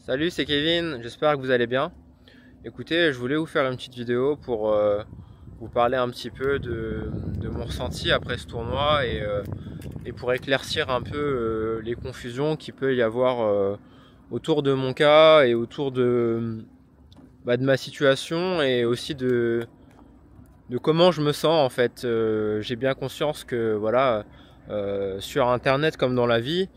Salut, c'est Kevin, j'espère que vous allez bien. Écoutez, je voulais vous faire une petite vidéo pour vous parler un petit peu de mon ressenti après ce tournoi et pour éclaircir un peu les confusions qu'il peut y avoir autour de mon cas et autour de ma situation et aussi de comment je me sens en fait. J'ai bien conscience que voilà, sur Internet comme dans la vie,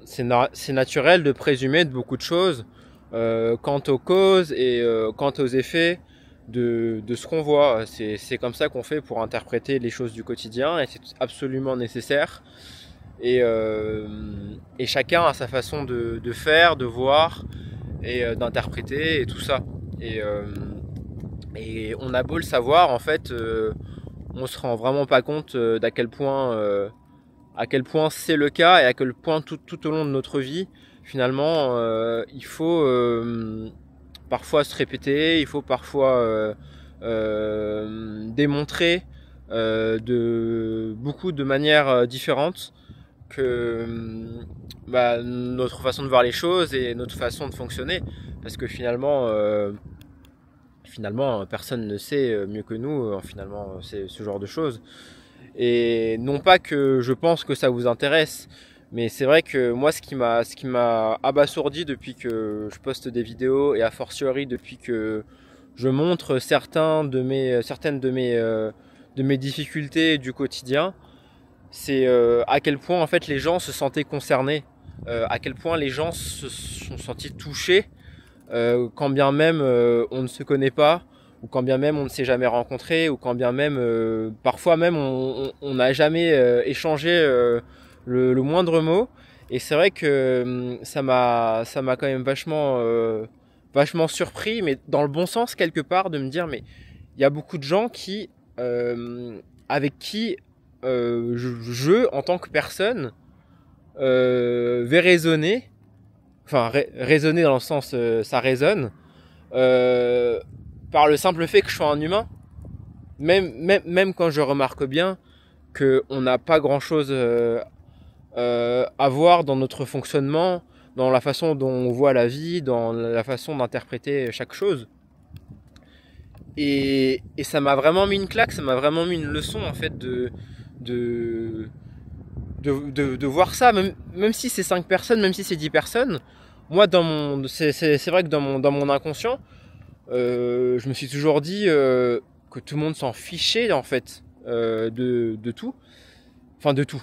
c'est naturel de présumer de beaucoup de choses quant aux causes et quant aux effets de ce qu'on voit. C'est comme ça qu'on fait pour interpréter les choses du quotidien et c'est absolument nécessaire. Et chacun a sa façon de faire, de voir et d'interpréter et tout ça. Et, euh, et on a beau le savoir, en fait, on se rend vraiment pas compte à quel point c'est le cas et à quel point tout au long de notre vie, finalement, il faut parfois se répéter, il faut parfois démontrer de beaucoup de manières différentes que notre façon de voir les choses et notre façon de fonctionner, parce que finalement personne ne sait mieux que nous, finalement, c'est ce genre de choses. Et non pas que je pense que ça vous intéresse, mais c'est vrai que moi, ce qui m'a abasourdi depuis que je poste des vidéos et a fortiori depuis que je montre certaines de mes difficultés du quotidien, c'est à quel point en fait les gens se sentaient concernés, à quel point les gens se sont sentis touchés, quand bien même on ne se connaît pas, ou quand bien même on ne s'est jamais rencontré, ou quand bien même parfois même on n'a jamais échangé le moindre mot. Et c'est vrai que ça m'a quand même vachement surpris, mais dans le bon sens quelque part, de me dire mais il y a beaucoup de gens qui avec qui je en tant que personne vais raisonner, enfin raisonner dans le sens ça résonne, euh, par le simple fait que je sois un humain, même quand je remarque bien qu'on n'a pas grand chose à voir dans notre fonctionnement, dans la façon dont on voit la vie, dans la façon d'interpréter chaque chose. Et ça m'a vraiment mis une claque, ça m'a vraiment mis une leçon en fait de, de voir ça, même si c'est 5 personnes, même si c'est 10 personnes. Moi, c'est vrai que dans mon inconscient, je me suis toujours dit que tout le monde s'en fichait en fait de tout. Enfin de tout.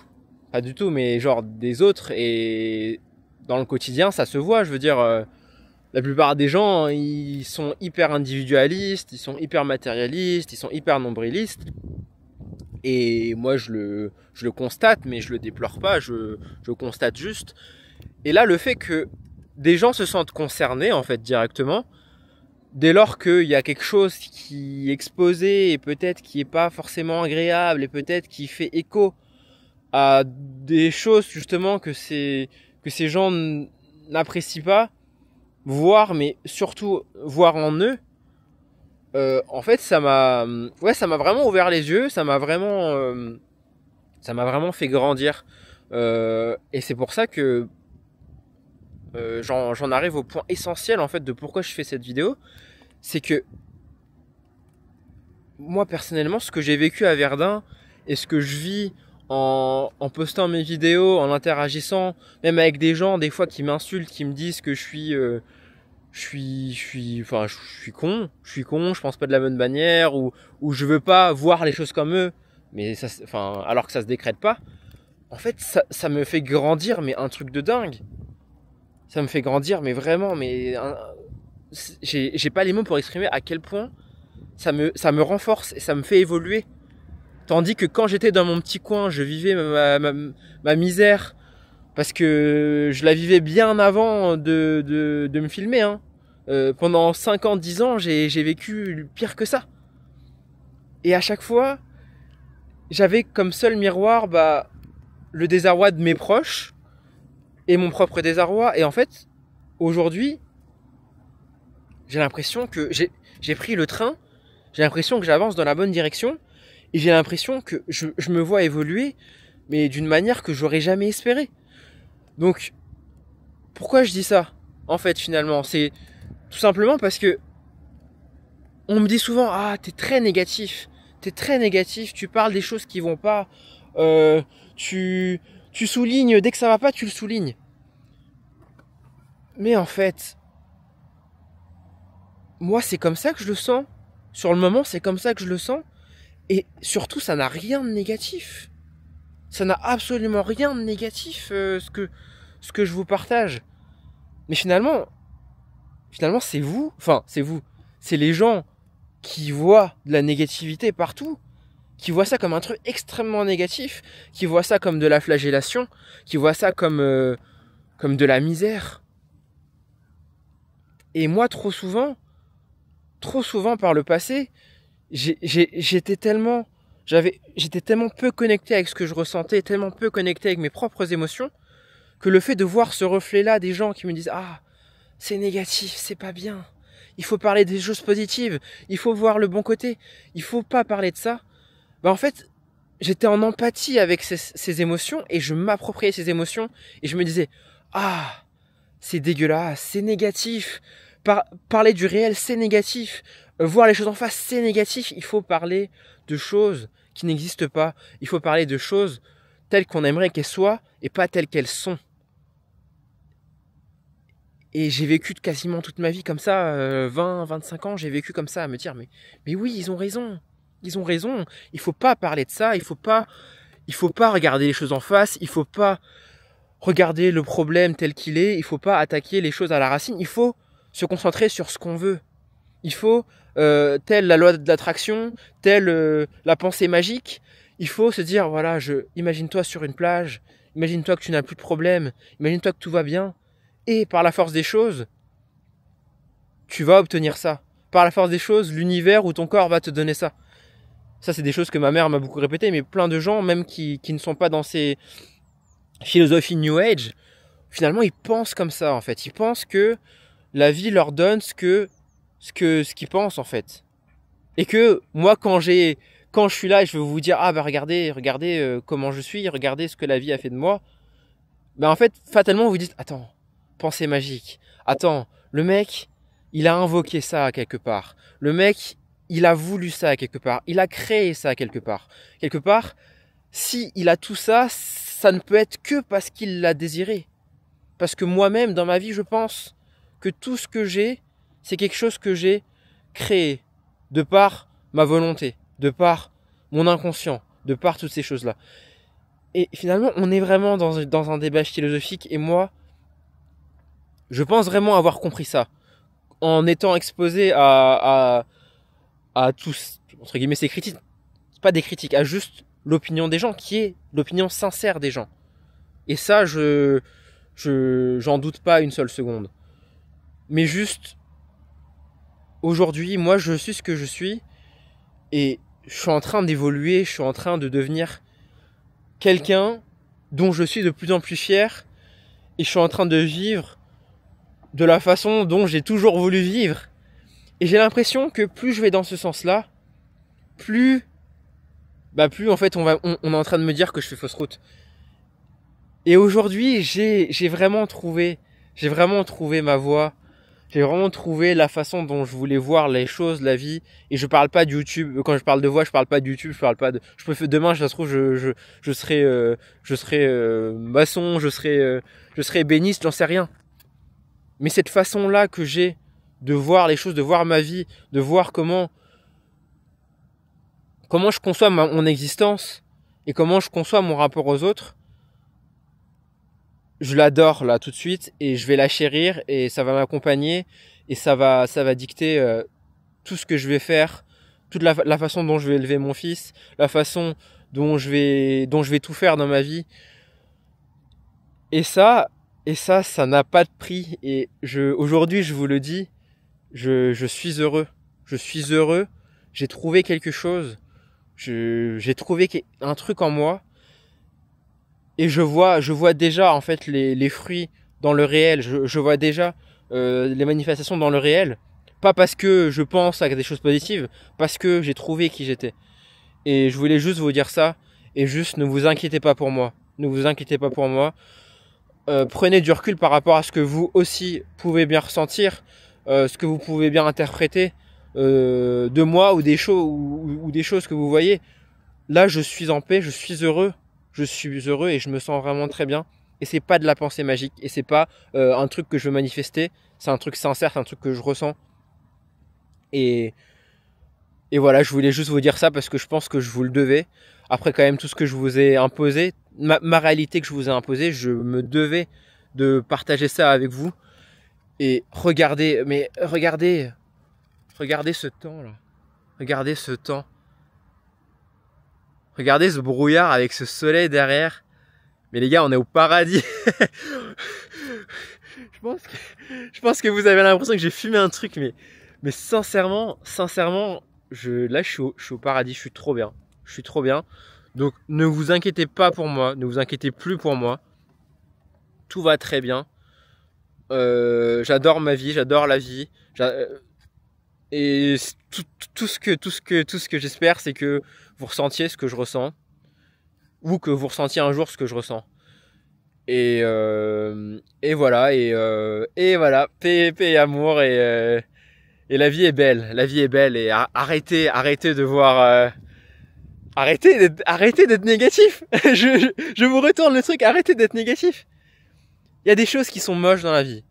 Pas du tout, mais genre des autres. Et dans le quotidien, ça se voit. Je veux dire, la plupart des gens, ils sont hyper individualistes, ils sont hyper matérialistes, ils sont hyper nombrilistes. Et moi, je le constate, mais je le déplore pas, je constate juste. Et là, le fait que des gens se sentent concernés, en fait, directement, dès lors qu'il y a quelque chose qui est exposé et peut-être qui est pas forcément agréable et peut-être qui fait écho à des choses justement que ces gens n'apprécient pas, voir mais surtout voir en eux, en fait ça m'a vraiment ouvert les yeux, ça m'a vraiment fait grandir. Et c'est pour ça que j'en arrive au point essentiel en fait de pourquoi je fais cette vidéo, c'est que moi personnellement ce que j'ai vécu à Verdun et ce que je vis en postant mes vidéos, en interagissant, même avec des gens des fois qui m'insultent, qui me disent que je suis con, je pense pas de la bonne manière, ou je veux pas voir les choses comme eux, mais ça, enfin, alors que ça se décrète pas. En fait, ça me fait grandir, mais un truc de dingue. Ça me fait grandir, mais vraiment, j'ai pas les mots pour exprimer à quel point ça me renforce et ça me fait évoluer. Tandis que quand j'étais dans mon petit coin, je vivais ma misère, parce que je la vivais bien avant de me filmer. Hein. Pendant 5 ans, 10 ans, j'ai vécu pire que ça. Et à chaque fois, j'avais comme seul miroir le désarroi de mes proches et mon propre désarroi. Et en fait, aujourd'hui, j'ai l'impression que j'ai pris le train, j'ai l'impression que j'avance dans la bonne direction, et j'ai l'impression que je me vois évoluer, mais d'une manière que j'aurais jamais espéré. Donc, Pourquoi je dis ça? En fait, finalement, c'est tout simplement parce que on me dit souvent, ah, t'es très négatif, tu parles des choses qui vont pas, euh, tu soulignes, dès que ça va pas, tu le soulignes. Mais en fait, moi, c'est comme ça que je le sens. Sur le moment, c'est comme ça que je le sens. Et surtout, ça n'a rien de négatif. Ça n'a absolument rien de négatif, ce que je vous partage. Mais finalement, c'est vous, enfin, c'est vous, c'est les gens qui voient de la négativité partout, qui voient ça comme un truc extrêmement négatif, qui voient ça comme de la flagellation, qui voient ça comme de la misère. Et moi, trop souvent par le passé, j'étais tellement, j'étais tellement peu connecté avec ce que je ressentais, tellement peu connecté avec mes propres émotions, que le fait de voir ce reflet-là des gens qui me disent, ah, c'est négatif, c'est pas bien. Il faut parler des choses positives, il faut voir le bon côté, il faut pas parler de ça. Bah en fait, j'étais en empathie avec ces émotions et je m'appropriais ces émotions et je me disais, ah, c'est dégueulasse, c'est négatif. Parler du réel, c'est négatif. Voir les choses en face, c'est négatif. Il faut parler de choses qui n'existent pas. Il faut parler de choses telles qu'on aimerait qu'elles soient et pas telles qu'elles sont. Et j'ai vécu quasiment toute ma vie comme ça, 20, 25 ans, j'ai vécu comme ça, à me dire, mais oui, ils ont raison. Ils ont raison. Il faut pas parler de ça. Il faut pas regarder les choses en face. Il faut pas regarder le problème tel qu'il est. Il faut pas attaquer les choses à la racine. Il faut se concentrer sur ce qu'on veut. Il faut, telle la loi de l'attraction, telle la pensée magique, il faut se dire, voilà, imagine-toi sur une plage, imagine-toi que tu n'as plus de problème, imagine-toi que tout va bien, et par la force des choses, tu vas obtenir ça. Par la force des choses, l'univers ou ton corps va te donner ça. Ça, c'est des choses que ma mère m'a beaucoup répétées, mais plein de gens, même qui ne sont pas dans ces philosophies New Age, finalement, ils pensent comme ça, en fait. Ils pensent que la vie leur donne ce qu'ils pensent, en fait. Et que moi, quand je suis là et je veux vous dire, ah bah regardez comment je suis, regardez ce que la vie a fait de moi, bah en fait, fatalement, vous dites, attends, pensée magique. Attends, le mec, il a invoqué ça quelque part. Le mec, il a voulu ça quelque part. Il a créé ça quelque part. Quelque part, si il a tout ça, ça ne peut être que parce qu'il l'a désiré. Parce que moi-même, dans ma vie, je pense que tout ce que j'ai, c'est quelque chose que j'ai créé de par ma volonté, de par mon inconscient, de par toutes ces choses-là. Et finalement, on est vraiment dans un débat philosophique et moi, je pense vraiment avoir compris ça. En étant exposé à tous, entre guillemets, ces critiques, pas des critiques, à juste l'opinion des gens, qui est l'opinion sincère des gens. Et ça, j'en doute pas une seule seconde. Mais juste, aujourd'hui, moi, je suis ce que je suis et je suis en train d'évoluer, je suis en train de devenir quelqu'un dont je suis de plus en plus fier et je suis en train de vivre de la façon dont j'ai toujours voulu vivre. Et j'ai l'impression que plus je vais dans ce sens-là, plus en fait on est en train de me dire que je fais fausse route. Et aujourd'hui, j'ai vraiment trouvé ma voie. J'ai vraiment trouvé la façon dont je voulais voir les choses, la vie. Et je parle pas de YouTube. Quand je parle de voix, je parle pas de YouTube. Je parle pas de. Je peux demain, ça se trouve, je serai maçon, je serai ébéniste, j'en sais rien. Mais cette façon-là que j'ai de voir les choses, de voir ma vie, de voir comment je conçois mon existence et comment je conçois mon rapport aux autres, je l'adore là tout de suite et je vais la chérir et ça va m'accompagner et ça va dicter tout ce que je vais faire, toute la façon dont je vais élever mon fils, la façon dont je vais tout faire dans ma vie. Et ça n'a pas de prix. Et aujourd'hui, je vous le dis, je suis heureux. Je suis heureux. J'ai trouvé quelque chose. J'ai trouvé un truc en moi. Et je vois déjà en fait les fruits dans le réel. Je vois déjà les manifestations dans le réel. Pas parce que je pense à des choses positives, parce que j'ai trouvé qui j'étais. Et je voulais juste vous dire ça. Et juste ne vous inquiétez pas pour moi. Ne vous inquiétez pas pour moi. prenez du recul par rapport à ce que vous aussi pouvez bien ressentir, ce que vous pouvez bien interpréter de moi ou des choses que vous voyez. Là, je suis en paix, je suis heureux et je me sens vraiment très bien. Et c'est pas de la pensée magique, et c'est pas un truc que je veux manifester, c'est un truc sincère, c'est un truc que je ressens. Et, et voilà, je voulais juste vous dire ça parce que je pense que je vous le devais. Après quand même tout ce que je vous ai imposé, ma réalité que je vous ai imposée, je me devais de partager ça avec vous. Et regardez, regardez ce temps là. Regardez ce temps. Regardez ce brouillard avec ce soleil derrière. Mais les gars, on est au paradis. je pense que vous avez l'impression que j'ai fumé un truc, mais sincèrement, là je suis au paradis, je suis trop bien. Je suis trop bien. Donc ne vous inquiétez pas pour moi, ne vous inquiétez plus pour moi. Tout va très bien. J'adore ma vie, j'adore la vie. Et tout ce que j'espère, c'est que vous ressentiez ce que je ressens, ou que vous ressentiez un jour ce que je ressens. Et voilà, et voilà, paix et amour, et la vie est belle, et arrêtez de voir, arrêtez d'être négatif. je vous retourne le truc, arrêtez d'être négatif. Il y a des choses qui sont moches dans la vie,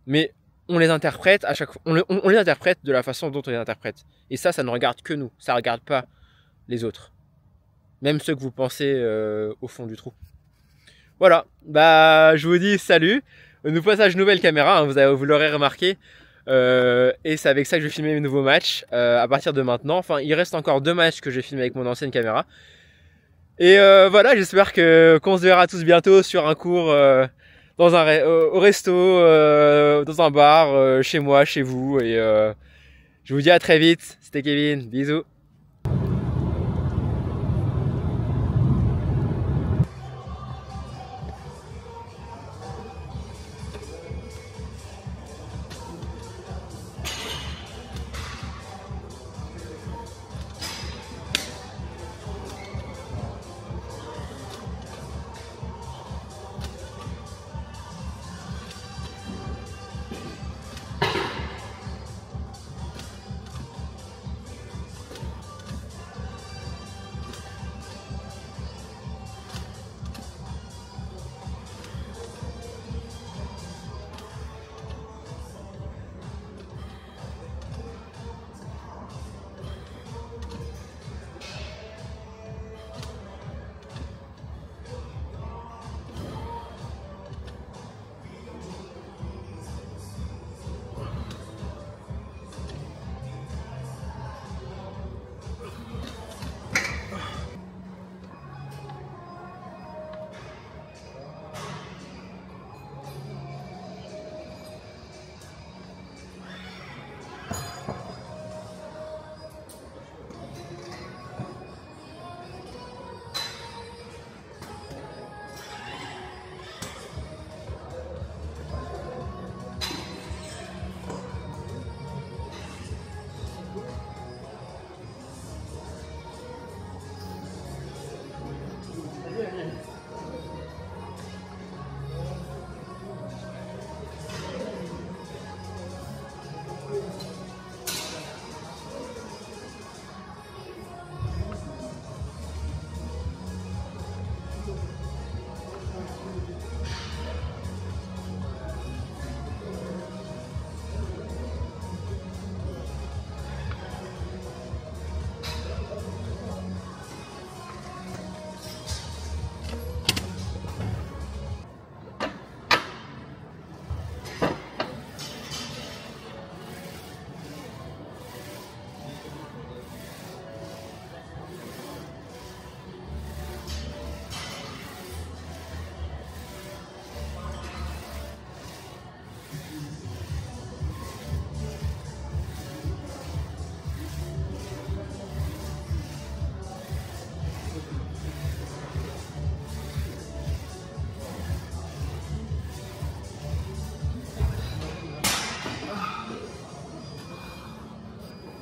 mais on les interprète à chaque fois, on les interprète de la façon dont on les interprète. Et ça ne regarde que nous, ça regarde pas les autres, même ceux que vous pensez au fond du trou. Voilà, bah je vous dis salut. Nous passage nouvelle caméra, hein, vous l'aurez remarqué. Et c'est avec ça que je vais filmer mes nouveaux matchs à partir de maintenant. Enfin, il reste encore 2 matchs que j'ai filmé avec mon ancienne caméra. Et voilà, j'espère qu'on se verra tous bientôt sur un cours dans au resto, dans un bar, chez moi, chez vous. Et je vous dis à très vite. C'était Kevin, bisous.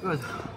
Good.